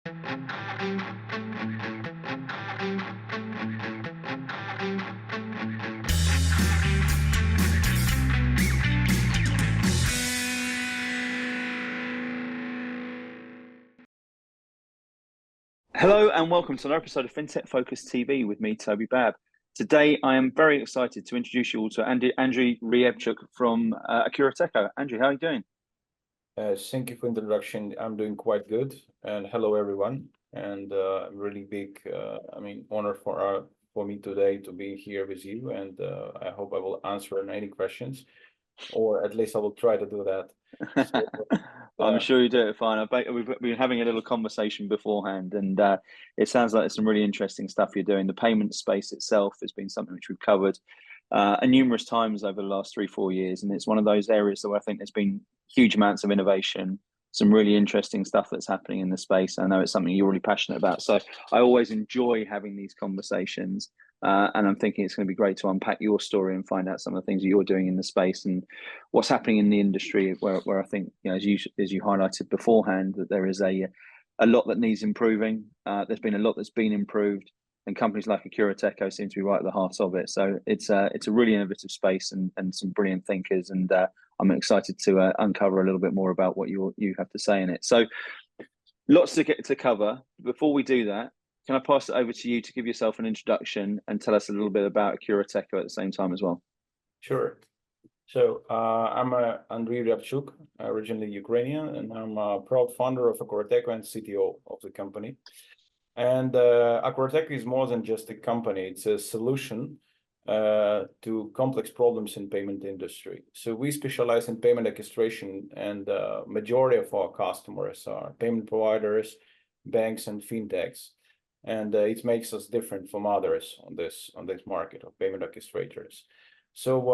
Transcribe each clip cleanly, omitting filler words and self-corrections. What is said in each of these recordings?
Hello and welcome to another episode of FinTech Focus TV with me, Toby Babb. Today, I am very excited to introduce you all to Andrew Riabchuk from Akurateco. Andrew, how are you doing? Thank you for the introduction. I'm doing quite good. And hello, everyone. And really big, honor for me today to be here with you. And I hope I will answer any questions, or at least I will try to do that. I'm sure you do it fine. We've been having a little conversation beforehand, and it sounds like there's some really interesting stuff you're doing. The payment space itself has been something which we've covered numerous times over the last 3-4 years, and it's one of those areas where I think there's been huge amounts of innovation, some really interesting stuff that's happening in the space. I know it's something you're really passionate about, so I always enjoy having these conversations. And I'm thinking it's going to be great to unpack your story and find out some of the things that you're doing in the space and what's happening in the industry. Where I think, as you highlighted beforehand, that there is a lot that needs improving. There's been a lot that's been improved, and companies like Akurateco seem to be right at the heart of it. So it's a really innovative space and some brilliant thinkers. And I'm excited to uncover a little bit more about what you have to say in it. So lots to get to cover. Before we do that, can I pass it over to you to give yourself an introduction and tell us a little bit about Akurateco at the same time as well? Sure. So I'm Andrew Riabchuk, originally Ukrainian, and I'm a proud founder of Akurateco and CTO of the company. And Akurateco is more than just a company; it's a solution to complex problems in payment industry. So we specialize in payment orchestration, and majority of our customers are payment providers, banks, and fintechs. And it makes us different from others on this market of payment orchestrators. So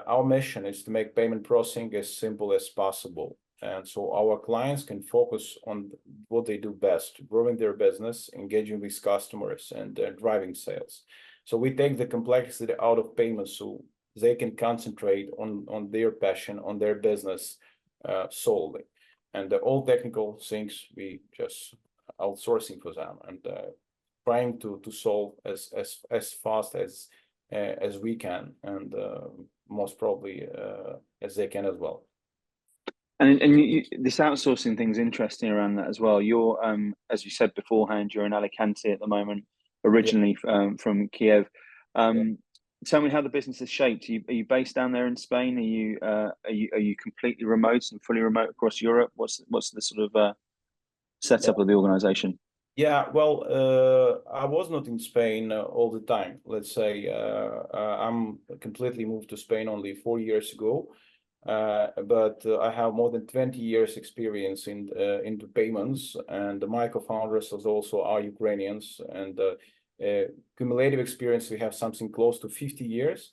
our mission is to make payment processing as simple as possible. And so our clients can focus on what they do best, growing their business, engaging with customers, and driving sales. So we take the complexity out of payments so they can concentrate on their passion, on their business solely. And all technical things we just outsourcing for them and trying to solve as fast as we can, and most probably as they can as well. And this outsourcing thing's interesting around that as well. You're, as you said beforehand, you're in Alicante at the moment, originally from Kiev. Tell me how the business is shaped. Are you based down there in Spain? Are you completely remote and fully remote across Europe? What's the sort of setup of the organization? Yeah, well, I was not in Spain all the time. Let's say I'm completely moved to Spain only 4 years ago, but I have more than 20 years experience into payments, and my co-founders also are Ukrainians, and cumulative experience we have something close to 50 years.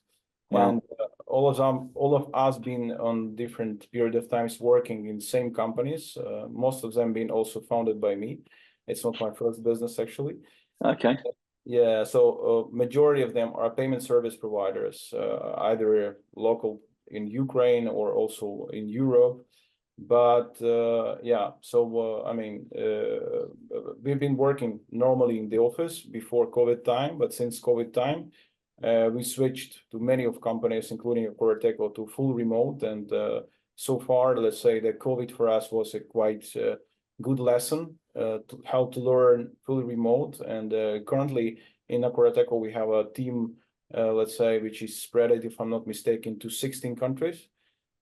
Wow. And all of us been on different period of times working in same companies. Most of them been also founded by me. It's not my first business, actually. Okay. Yeah, so majority of them are payment service providers, either local in Ukraine or also in Europe. But we've been working normally in the office before COVID time, but since COVID time, we switched to many of companies, including Akurateco, to full remote. And so far, let's say that COVID for us was a quite good lesson to how to learn fully remote. And currently in Akurateco, we have a team, let's say, which is spread, if I'm not mistaken, to 16 countries.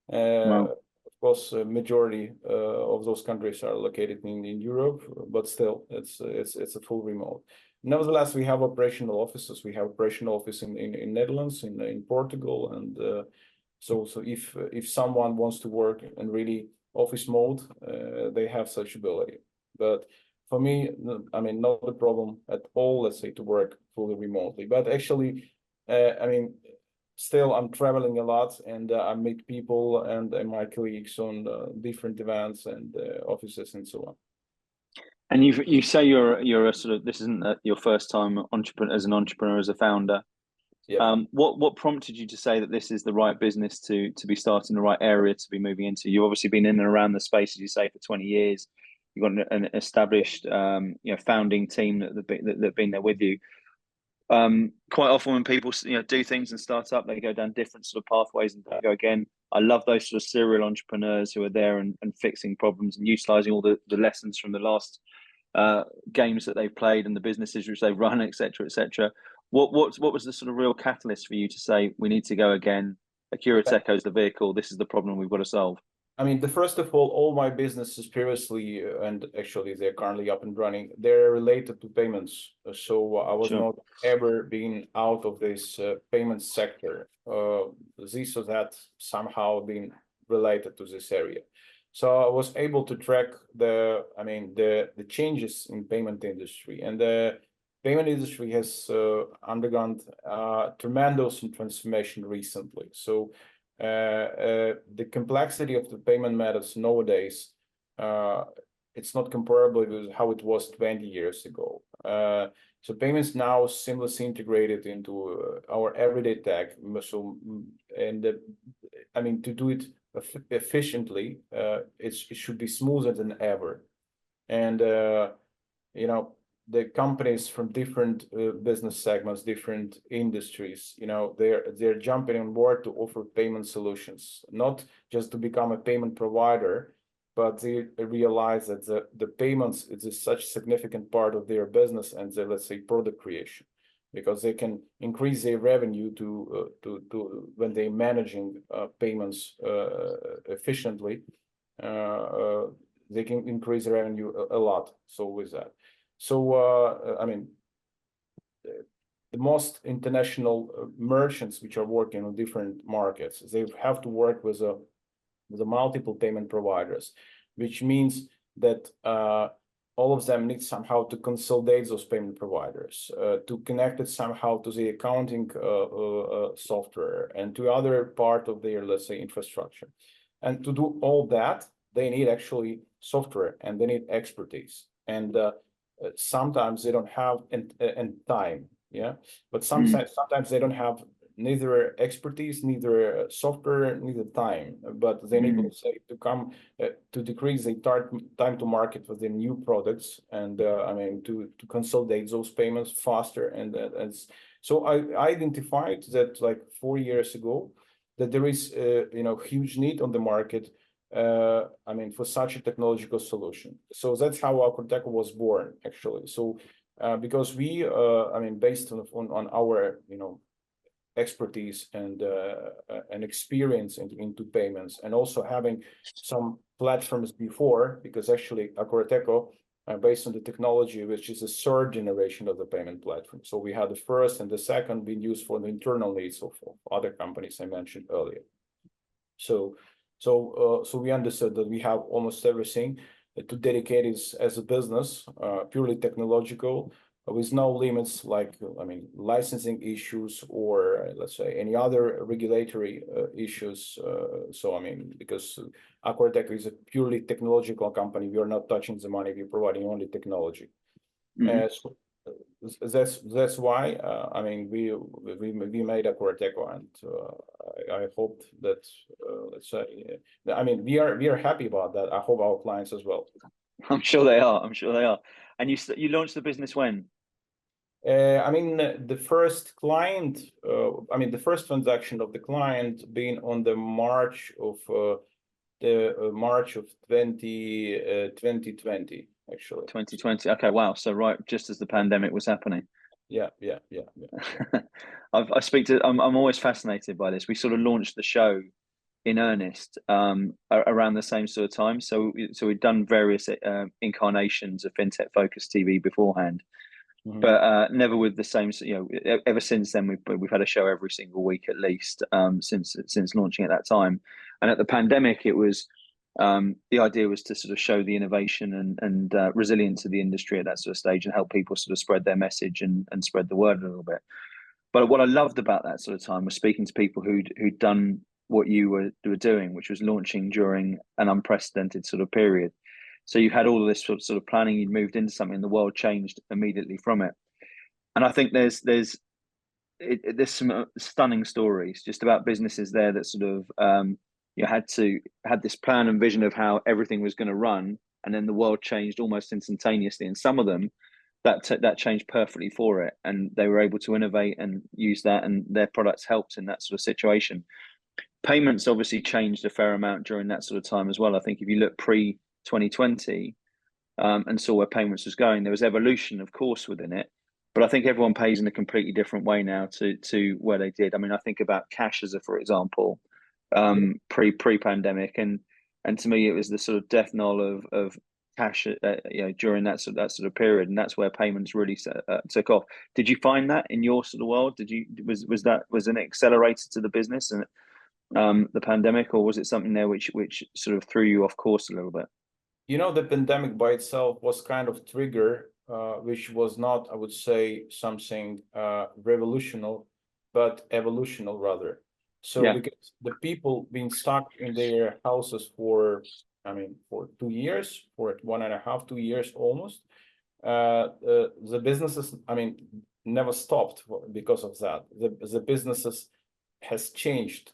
Wow. Of course, majority of those countries are located in Europe, but still, it's a full remote. Nevertheless, we have operational offices. We have operational office in Netherlands, in Portugal, and so if someone wants to work in really office mode, they have such ability. But for me, I mean, not a problem at all, let's say, to work fully remotely. But actually, still I'm traveling a lot, and I meet people and my colleagues on different events and offices and so on. And you say you're a sort of, this isn't your first time as an entrepreneur, as a founder. Yeah. What prompted you to say that this is the right business to be starting, the right area to be moving into? You've obviously been in and around the space, as you say, for 20 years. you've got an established founding team that've been there with you. Quite often when people do things and start up, they go down different sort of pathways and go again. I love those sort of serial entrepreneurs who are there and fixing problems and utilizing all the lessons from the last games that they've played and the businesses which they've run, etc., etc. What was the sort of real catalyst for you to say we need to go again? Akurateco is the vehicle. This is the problem we've got to solve. I mean, the first of all my businesses previously, and actually they're currently up and running, they're related to payments. So I was not ever being out of this payments sector. This or that somehow been related to this area. So I was able to track the changes in payment industry, and the payment industry has undergone tremendous transformation recently. So the complexity of the payment methods nowadays, it's not comparable with how it was 20 years ago. So payments now seamlessly integrated into our everyday tech. So, to do it efficiently, it should be smoother than ever. And the companies from different business segments, different industries, they're jumping on board to offer payment solutions, not just to become a payment provider, but they realize that the payments is such a significant part of their business and their, let's say, product creation, because they can increase their revenue to when they're managing payments efficiently, they can increase the revenue a lot. So with that. So, the most international merchants which are working on different markets, they have to work with the multiple payment providers, which means that all of them need somehow to consolidate those payment providers, to connect it somehow to the accounting software and to other part of their, let's say, infrastructure. And to do all that, they need actually software and they need expertise. And sometimes they don't have and time, but sometimes they don't have neither expertise, neither software, neither time, but they need to say to come to decrease the time to market for the new products and to consolidate those payments faster. And so I identified that like 4 years ago that there is huge need on the market for such a technological solution. So that's how Akurateco was born, actually. So because we, based on our, expertise and experience into payments, and also having some platforms before, because actually Akurateco, based on the technology, which is the third generation of the payment platform. So we had the first and the second being used for the internal needs of other companies I mentioned earlier. So we understood that we have almost everything to dedicate it as a business, purely technological, with no limits like licensing issues or let's say any other regulatory issues. Because Akurateco is a purely technological company, we are not touching the money, we're providing only technology. So that's why we made Akurateco, and I hope that let's say we are happy about that. I hope our clients as well. I'm sure they are. And you launched the business when? The first client, the first transaction of the client being on the March of 2020, actually. 2020. Okay, wow. So right, just as the pandemic was happening. Yeah. I'm always fascinated by this. We sort of launched the show in earnest around the same sort of time. So we'd done various incarnations of FinTech Focus TV beforehand, but never with the same. Ever since then, we've had a show every single week at least since launching at that time. And at the pandemic, it was the idea was to sort of show the innovation and resilience of the industry at that sort of stage and help people sort of spread their message and spread the word a little bit. But what I loved about that sort of time was speaking to people who'd done what you were doing, which was launching during an unprecedented sort of period. So you had all of this sort of planning, you'd moved into something, and the world changed immediately from it. And I think there's some stunning stories just about businesses there that sort of had this plan and vision of how everything was going to run, and then the world changed almost instantaneously. And some of them, that changed perfectly for it, and they were able to innovate and use that, and their products helped in that sort of situation. Payments obviously changed a fair amount during that sort of time as well. I think if you look pre 2020 and saw where payments was going, there was evolution, of course, within it. But I think everyone pays in a completely different way now to where they did. I mean, I think about cash as a, for example, pre-pandemic, and to me, it was the sort of death knell of cash, during that sort of period, and that's where payments really took off. Did you find that in your sort of world? Was an accelerator to the business and the pandemic, or was it something there which sort of threw you off course a little bit? The pandemic by itself was kind of trigger, which was not, I would say, something revolutionary, but evolutionary rather. So because the people being stuck in their houses for 2 years, for 1.5, 2 years almost, the businesses, never stopped because of that. The businesses has changed,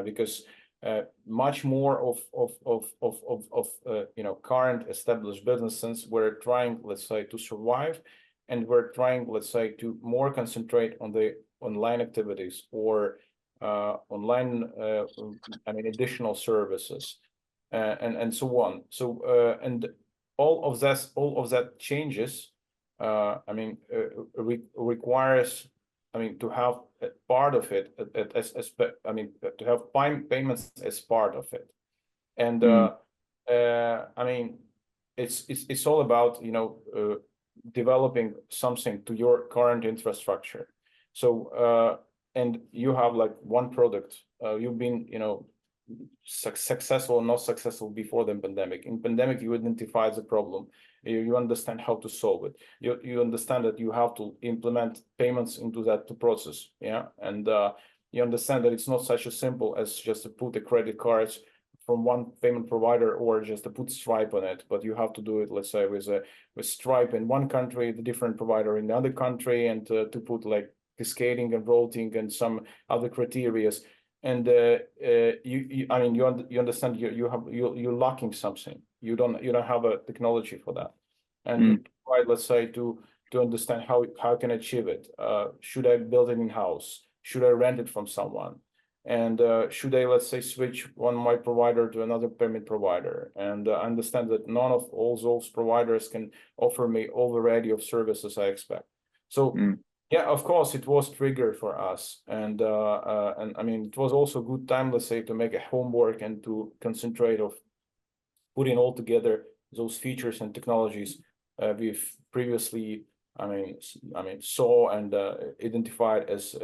because much more of current established businesses were trying, let's say, to survive, and were trying, let's say, to more concentrate on the online activities or online additional services and so on. So and all of that changes requires to have part of it to have payments as part of it. And it's all about developing something to your current infrastructure. So and you have like one product, you've been successful or not successful before the pandemic. In pandemic, you identify the problem, you understand how to solve it, you understand that you have to implement payments into that process, and you understand that it's not such a simple as just to put the credit cards from one payment provider or just to put Stripe on it, but you have to do it, let's say, with Stripe in one country, the different provider in the other country, and to put like cascading and routing and some other criterias. And you understand you're lacking something. You don't have a technology for that, and try, let's say, to understand how can I achieve it. Should I build it in house? Should I rent it from someone? And should I, let's say, switch one my provider to another payment provider? And understand that none of all those providers can offer me all the variety of services I expect. So. Yeah, of course, it was trigger for us, and it was also a good time, let's say, to make a homework and to concentrate of putting all together those features and technologies we've previously, saw and identified as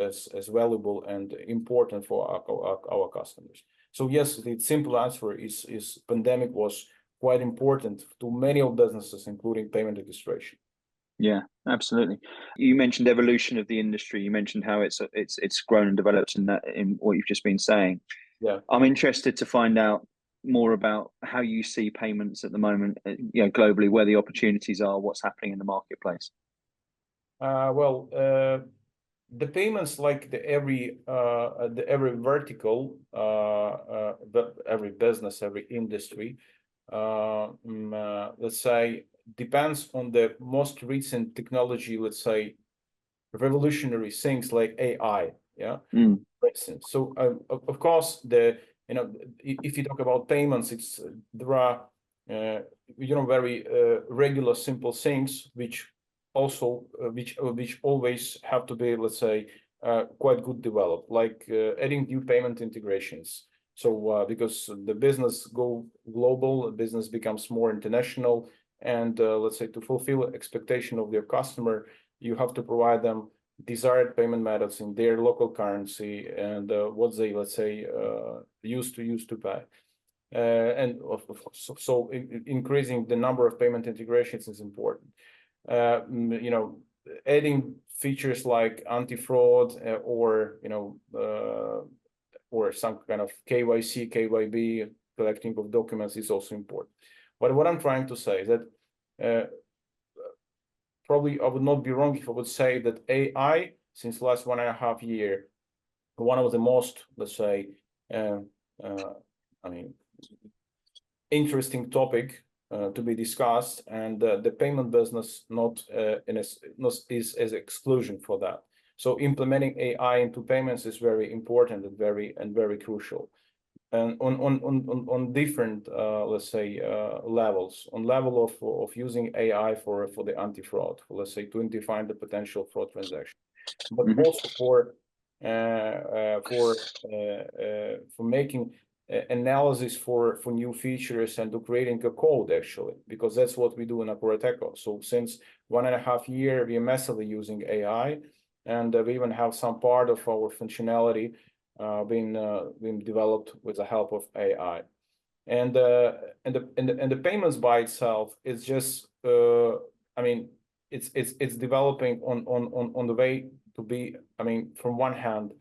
valuable and important for our customers. So yes, the simple answer is pandemic was quite important to many of businesses, including payment orchestration. Yeah, absolutely. You mentioned evolution of the industry. You mentioned how it's grown and developed in what you've just been saying. Yeah, I'm interested to find out more about how you see payments at the moment, globally, where the opportunities are, what's happening in the marketplace. The payments, like every vertical, every business, every industry, let's say, depends on the most recent technology, let's say, revolutionary things like AI, for instance. So of course, if you talk about payments, there are very regular simple things which always have to be, let's say, quite good developed, like adding new payment integrations. So because the business go global, the business becomes more international, and let's say, to fulfill expectation of their customer, you have to provide them desired payment methods in their local currency and what they, let's say, used to pay. And so increasing the number of payment integrations is important. Adding features like anti-fraud or some kind of KYC, KYB, collecting of documents is also important. But what I'm trying to say is that probably I would not be wrong if I would say that AI, since the last 1.5 years, one of the most, let's say, interesting topic to be discussed, and the payment business not is as exclusion for that. So implementing AI into payments is very important and very crucial, and on different let's say levels. On level of using AI for the anti-fraud, let's say, to define the potential fraud transaction, but also for making analysis for new features and to creating a code, actually, because that's what we do in Akurateco. So since 1.5 years, we are massively using AI, and we even have some part of our functionality being developed with the help of AI. And the payments by itself is just I mean, it's developing on the way to be, I mean, from one hand,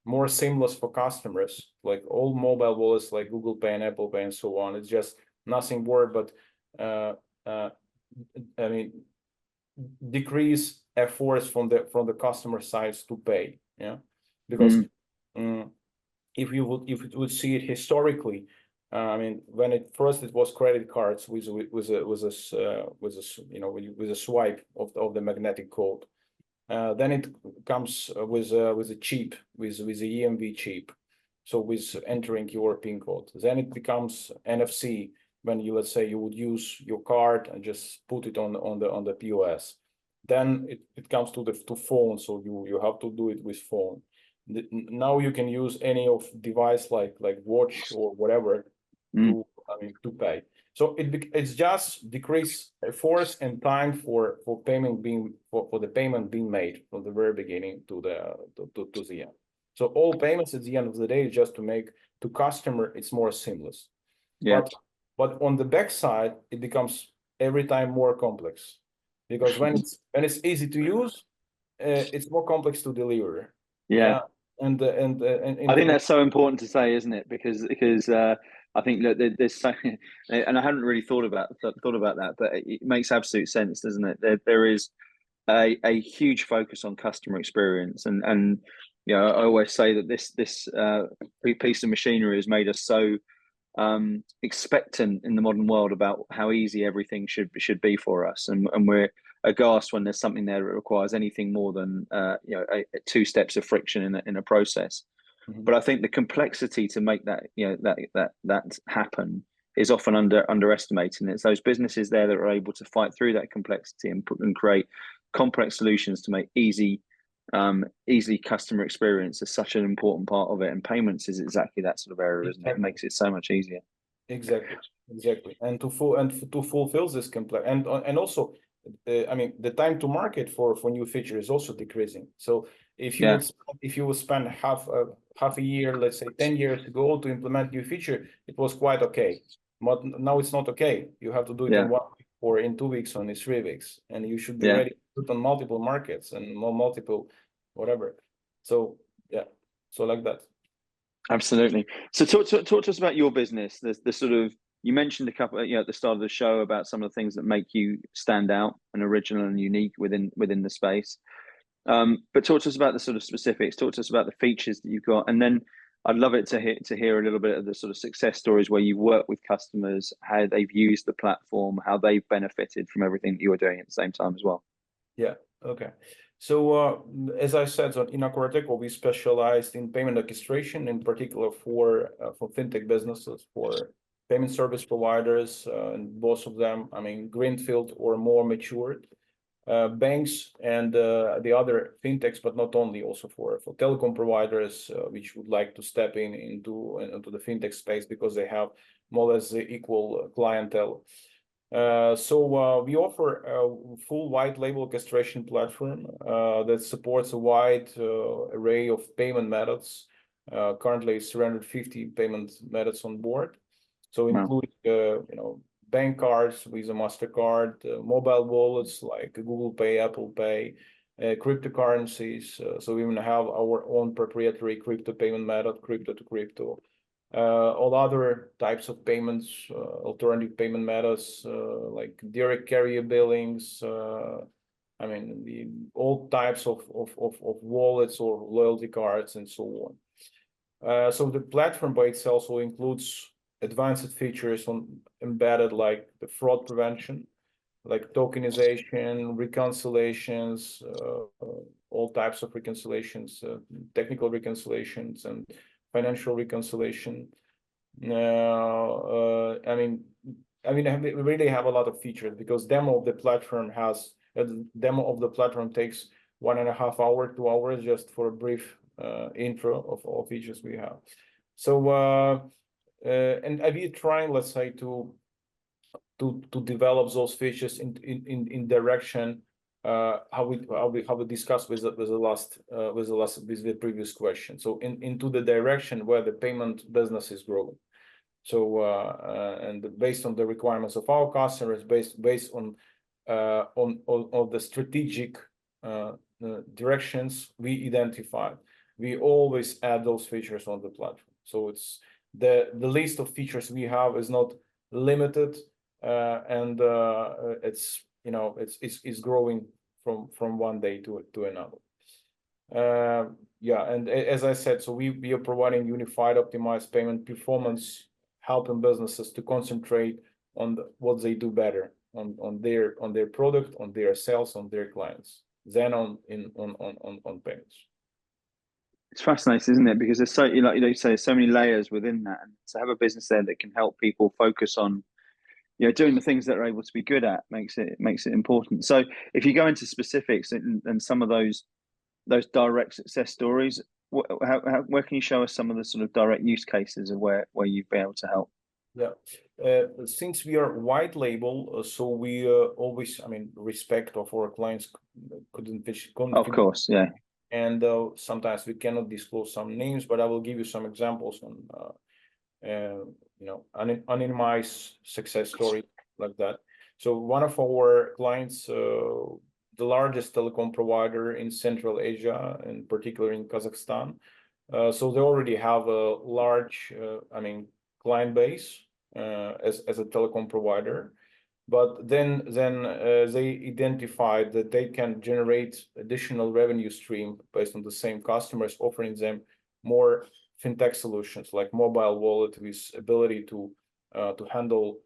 more seamless for customers, like all mobile wallets like Google Pay and Apple Pay and so on. It's just nothing more but I mean, decrease efforts from the customer sides to pay. Yeah, because if you would see it historically, I mean, when it was credit cards with a swipe of the magnetic code. Then it comes with a chip, with the EMV chip, so with entering your PIN code. Then it becomes NFC, when you, let's say, you would use your card and just put it on the POS. Then it comes to phone, so you have to do it with phone. Now you can use any of device like watch or whatever to pay. So it's just decrease force and time for payment being for the payment being made from the very beginning to the end. So all payments at the end of the day, just to make to customer it's more seamless. Yeah. But on the back side, it becomes every time more complex, because when it's easy to use, it's more complex to deliver. Yeah. And I think that's so important to say, isn't it? Because I think that there's so, and I hadn't really thought about that, but it makes absolute sense, doesn't it? There is a huge focus on customer experience, and you know, I always say that this piece of machinery has made us so expectant in the modern world about how easy everything should be for us, and we're aghast when there's something there that requires anything more than two steps of friction in a process. But I think the complexity to make that that happen is often underestimated. And it's those businesses there that are able to fight through that complexity and create complex solutions to make easy customer experience is such an important part of it. And payments is exactly that sort of area, isn't it? It makes it so much easier. Exactly. And to fulfill this complex, and also, I mean, the time to market for new feature is also decreasing. So if you would spend half a year, let's say 10 years ago, to implement new feature, it was quite okay. But now it's not okay. You have to do it in 1 week, or in 2 weeks, or in 3 weeks, and you should be ready to put on multiple markets and multiple whatever. So so like that. Absolutely. So talk to us about your business. The sort of, you mentioned a couple, at the start of the show, about some of the things that make you stand out and original and unique within the space. But talk to us about the sort of specifics. Talk to us about the features that you've got, and then I'd love it to hear a little bit of the sort of success stories where you work with customers, how they've used the platform, how they've benefited from everything that you are doing at the same time as well. Yeah. Okay. So as I said, in Akurateco, we specialized in payment orchestration, in particular for fintech businesses, for payment service providers, and both of them, I mean, greenfield or more matured, banks and the other fintechs, but not only, also for telecom providers, which would like to step into the fintech space because they have more or less the equal clientele. So we offer a full white label orchestration platform that supports a wide array of payment methods. Currently, it's 350 payment methods on board. So including bank cards, Visa, MasterCard, mobile wallets like Google Pay, Apple Pay, cryptocurrencies. So we even have our own proprietary crypto payment method, crypto to crypto. All other types of payments, alternative payment methods like direct carrier billings. I mean, all types of wallets or loyalty cards and so on. So the platform by itself also includes advanced features on embedded, like the fraud prevention, like tokenization, reconciliations, all types of reconciliations, technical reconciliations and financial reconciliation. We really have a lot of features, because demo of the platform takes 1.5 hours, 2 hours, just for a brief intro of all features we have. So and we trying, let's say, to develop those features in direction how we discussed with the previous question. So into the direction where the payment business is growing. So and based on the requirements of our customers, based on the strategic directions we identified, we always add those features on the platform. So it's the list of features we have is not limited, and it's growing from one day to another. And as I said, so we are providing unified, optimized payment performance, helping businesses to concentrate on what they do better, on their product, on their sales, on their clients, than on payments. It's fascinating, isn't it? Because there's so, like you say, so many layers within that, and to have a business there that can help people focus on, doing the things that they're able to be good at makes it important. So if you go into specifics and some of those direct success stories, where can you show us some of the sort of direct use cases of where you've been able to help? Yeah, since we are white label, so we always, respect of our clients' Of course, yeah. And sometimes we cannot disclose some names, but I will give you some examples on anonymized success story like that. So one of our clients, the largest telecom provider in Central Asia, in particular in Kazakhstan, so they already have a large client base as a telecom provider. But then they identified that they can generate additional revenue stream based on the same customers, offering them more FinTech solutions like mobile wallet with ability to handle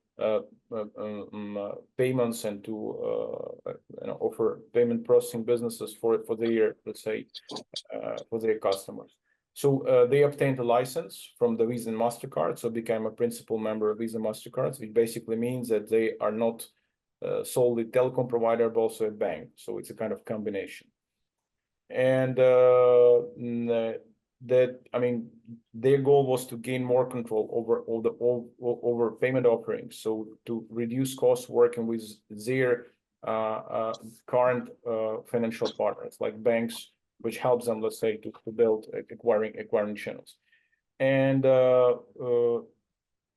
payments and to offer payment processing businesses for their, let's say, for their customers. So they obtained a license from the Visa and MasterCard, so became a principal member of Visa MasterCard, which basically means that they are not solely telecom provider, but also a bank. So it's a kind of combination. And their goal was to gain more control over payment offerings, so to reduce costs working with their current financial partners like banks, which helps them, let's say, to build acquiring channels. And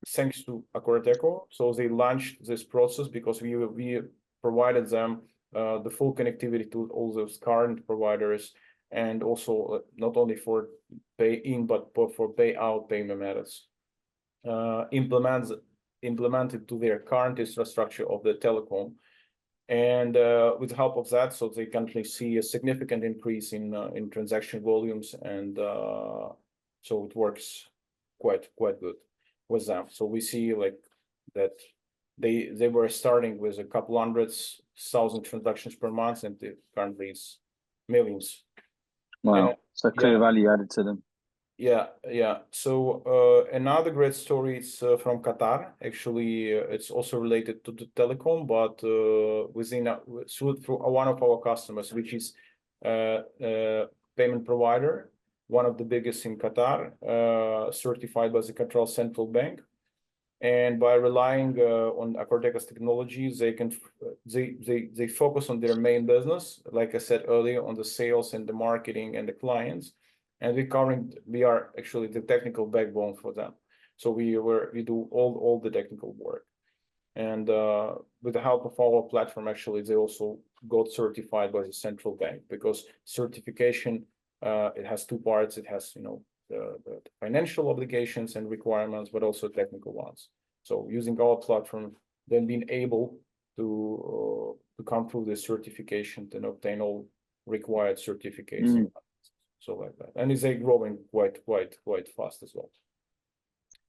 thanks to Akurateco, so they launched this process because we provided them the full connectivity to all those current providers, and also not only for pay in but for pay out payment methods, implemented to their current infrastructure of the telecom. And with the help of that, so they currently see a significant increase in transaction volumes, and so it works quite good with them. So we see like that they were starting with a couple hundreds thousand transactions per month, and it currently is millions. Wow, so clear value added to them. Yeah. So another great story is from Qatar. Actually, it's also related to the telecom, but through one of our customers, which is payment provider, one of the biggest in Qatar, certified by the Qatar Central Bank. And by relying on Akurateco's technologies, they focus on their main business, like I said earlier, on the sales and the marketing and the clients. And we are actually the technical backbone for them. So we do all the technical work. And with the help of our platform, actually, they also got certified by the central bank, because certification, it has two parts. It has, the financial obligations and requirements, but also technical ones. So using our platform, then being able to come through the certification and obtain all required certificates. So like that, and it's growing quite fast as well.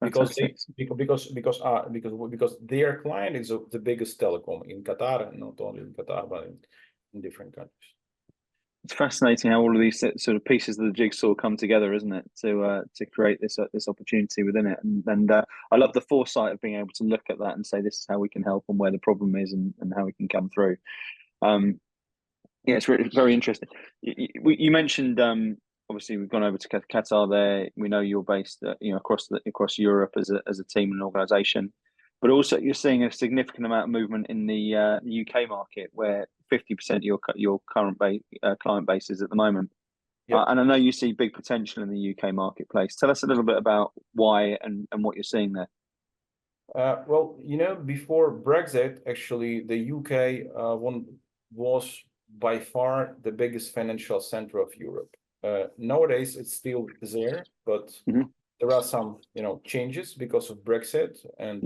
because they Fantastic. because their client is the biggest telecom in Qatar, and not only in Qatar but in different countries. It's fascinating how all of these sort of pieces of the jigsaw come together, isn't it, to create this opportunity within it? And I love the foresight of being able to look at that and say this is how we can help and where the problem is and how we can come through. Yeah, it's really, very interesting. You mentioned obviously we've gone over to Qatar there. We know you're based across Europe as a team and organisation, but also you're seeing a significant amount of movement in the UK market where 50% of your current client base is at the moment. Yep. And I know you see big potential in the UK marketplace. Tell us a little bit about why and what you're seeing there. Well, before Brexit, actually, the UK was by far the biggest financial center of Europe. Nowadays, it's still there, but there are some, changes because of Brexit and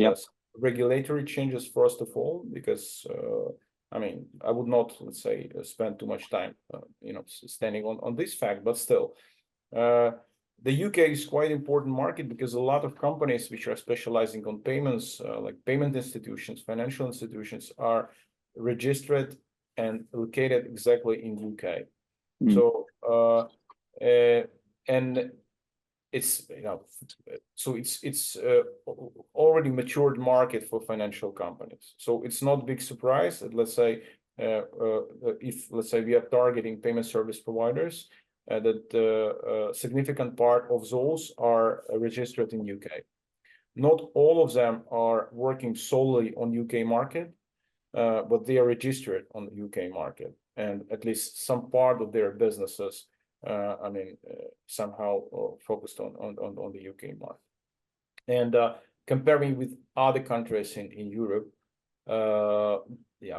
regulatory changes, first of all, because, I would not, let's say, spend too much time, standing on this fact, but still, the UK is quite important market because a lot of companies which are specializing on payments, like payment institutions, financial institutions, are registered and located exactly in UK. So and it's so it's already matured market for financial companies. So it's not big surprise that, let's say, if we are targeting payment service providers, that a significant part of those are registered in UK. Not all of them are working solely on UK market, but they are registered on the UK market, and at least some part of their businesses, somehow focused on the UK market. And comparing with other countries in Europe, I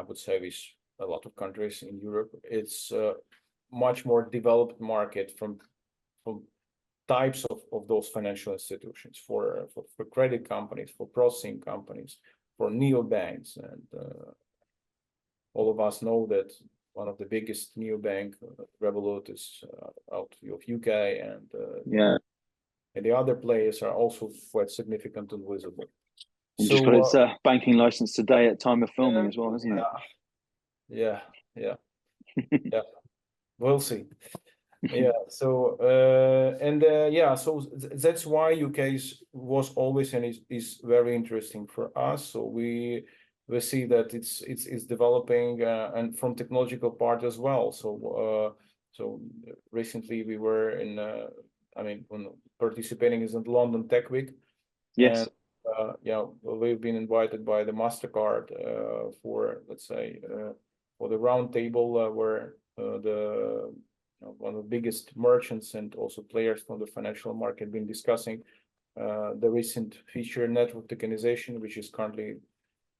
would say with a lot of countries in Europe, it's much more developed market from types of those financial institutions for credit companies, for processing companies, for neobanks, and all of us know that one of the biggest neobank, Revolut, is out of UK, and the other players are also quite significant and visible. And just got its banking license today at time of filming as well, hasn't it? Yeah. We'll see. So that's why UK was always and is very interesting for us. So we see that it's developing, and from technological part as well. So recently we were in when participating in the London Tech Week. Yes. And we've been invited by the MasterCard for, let's say, for the round table where one of the biggest merchants and also players from the financial market been discussing the recent feature network tokenization, which is currently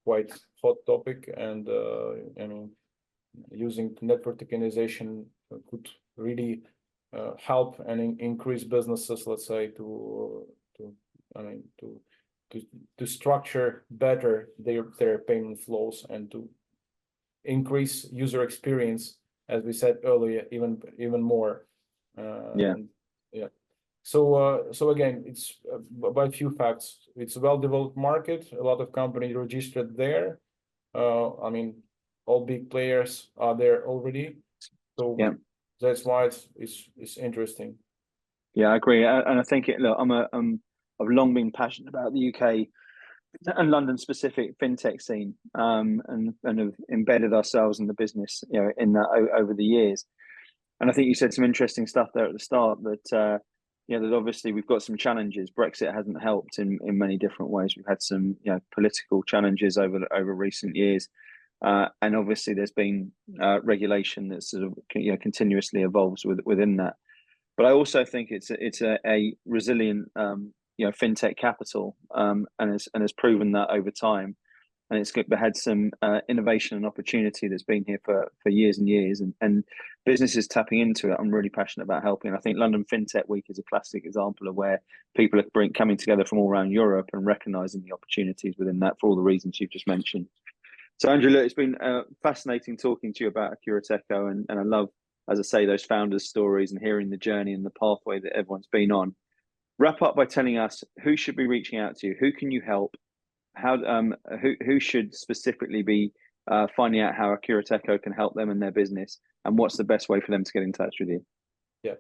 quite hot topic, and using network tokenization could really help and increase businesses, let's say, to structure better their payment flows and to increase user experience, as we said earlier, even more. So again, it's by a few facts. It's a well-developed market. A lot of companies registered there. All big players are there already. So that's why it's interesting. Yeah, I agree, and I think I've long been passionate about the UK and London specific fintech scene, and have embedded ourselves in the business, in that over the years. And I think you said some interesting stuff there at the start that that obviously we've got some challenges. Brexit hasn't helped in many different ways. We've had some political challenges over recent years, and obviously there's been regulation that sort of continuously evolves within that. But I also think it's a resilient fintech capital, and has proven that over time, and it's had some innovation and opportunity that's been here for years and years, and businesses tapping into it. I'm really passionate about helping. I think London FinTech Week is a classic example of where people are coming together from all around Europe and recognizing the opportunities within that for all the reasons you've just mentioned. So Andrew, look, it's been fascinating talking to you about Akurateco, and I love, as I say, those founders' stories and hearing the journey and the pathway that everyone's been on. wrap up by telling us who should be reaching out to you, who can you help, how who should specifically be finding out how Akurateco can help them in their business, and what's the best way for them to get in touch with you? Yeah,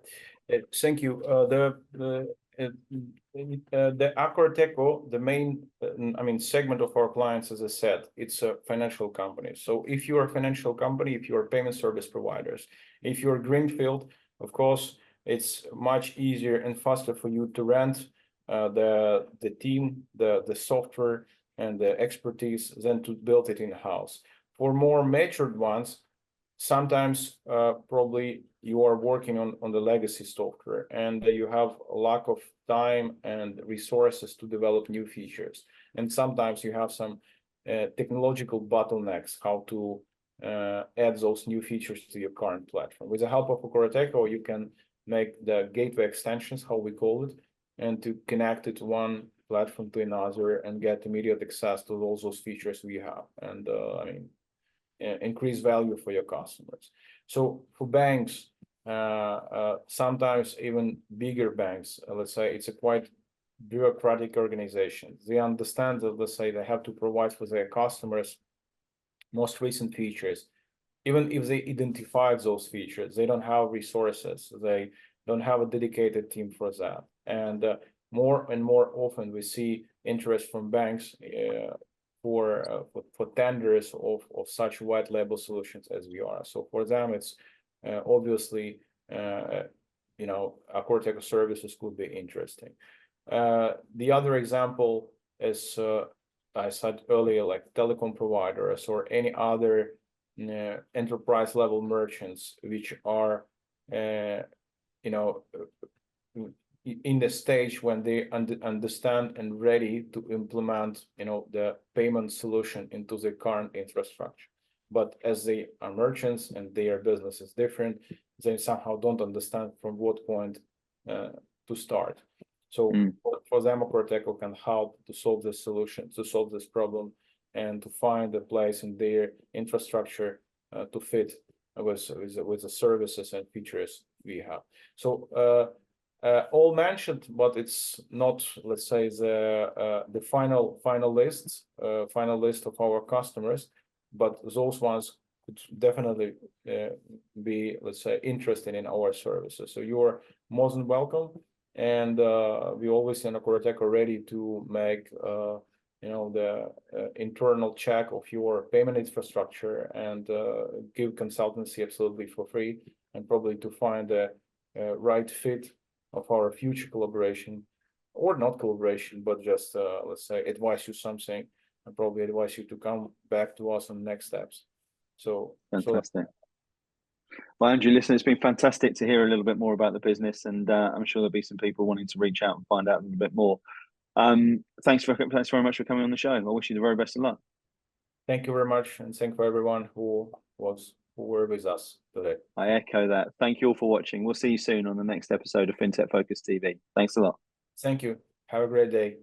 thank you. The Akurateco, the main, segment of our clients, as I said, it's a financial company. So if you are a financial company, if you are payment service providers, if you're greenfield, of course, it's much easier and faster for you to rent the team, the software, and the expertise than to build it in-house. For more matured ones, sometimes probably you are working on the legacy software and you have a lack of time and resources to develop new features. And sometimes you have some technological bottlenecks, how to add those new features to your current platform. With the help of Akurateco, you can make the gateway extensions, how we call it, and to connect it to one platform to another and get immediate access to all those features we have. And increase value for your customers. So for banks, sometimes even bigger banks, let's say it's a quite bureaucratic organization. They understand that, let's say, they have to provide for their customers most recent features. Even if they identified those features, they don't have resources. They don't have a dedicated team for that. And more and more often we see interest from banks for tenders of such white label solutions as we are. So for them, it's obviously Akurateco services could be interesting. The other example is I said earlier, like telecom providers or any other enterprise level merchants which are in the stage when they understand and ready to implement, the payment solution into the current infrastructure. But as they are merchants and their business is different, they somehow don't understand from what point to start. So for them, Akurateco can help to solve this solution, to solve this problem, and to find a place in their infrastructure to fit with the services and features we have. So all mentioned, but it's not, let's say, the final list of our customers, but those ones could definitely be, let's say, interested in our services. So you are most than welcome, and we always in Akurateco ready to make the internal check of your payment infrastructure and give consultancy absolutely for free, and probably to find the right fit of our future collaboration, or not collaboration, but just let's say advise you something, and probably advise you to come back to us on the next steps. So fantastic. Well, Andrew, listen, it's been fantastic to hear a little bit more about the business, and I'm sure there'll be some people wanting to reach out and find out a little bit more. Thanks very much for coming on the show. I wish you the very best of luck. Thank you very much, and thank you for everyone who were with us today. I echo that. Thank you all for watching. We'll see you soon on the next episode of FinTech Focus TV. Thanks a lot. Thank you. Have a great day.